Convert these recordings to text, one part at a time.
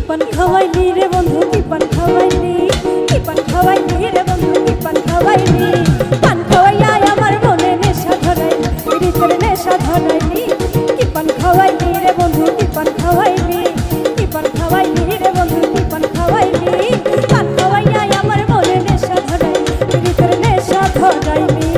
পান খাওয়াইলি রে বন্ধু কি পান খাওয়াইলি রে বন্ধু কি পান খাওয়াইলি পান খাওয়াইয়া আমার মনে নেশা ধরাইলি হৃদয়ের নেশা ধরাইলি কি পান খাওয়াইলি রে বন্ধু কি পান খাওয়াইলি রে বন্ধু কি পান খাওয়াইলি পান খাওয়াইয়া আমার মনে নেশা ধরাইলি হৃদয়ের নেশা ধরাইলি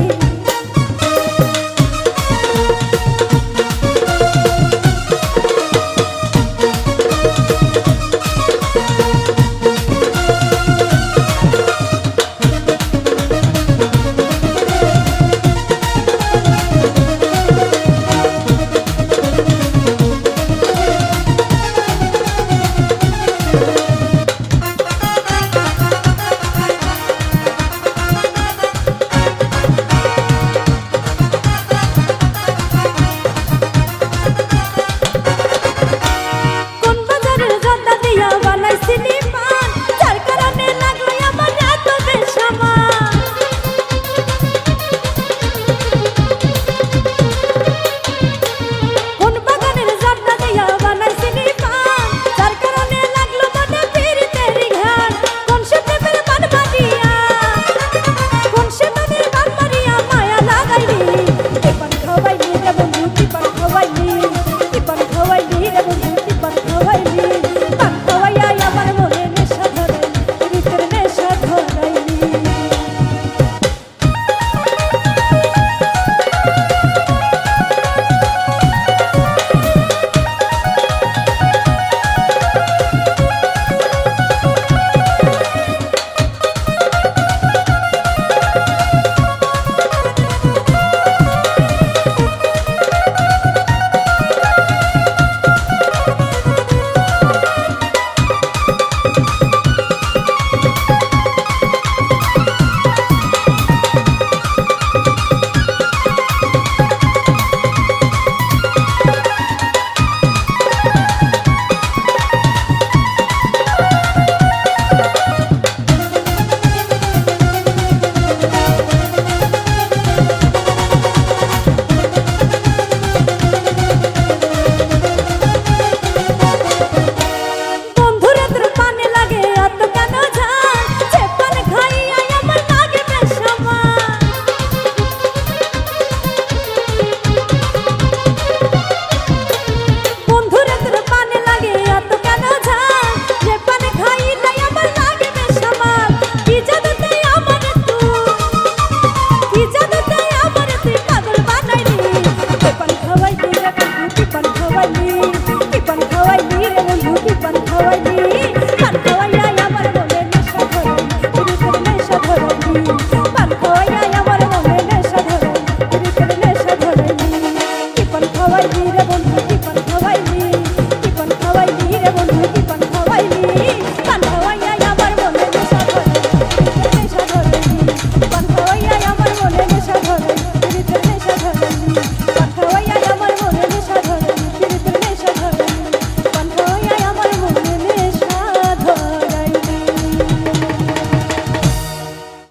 পান খাওয়াইলি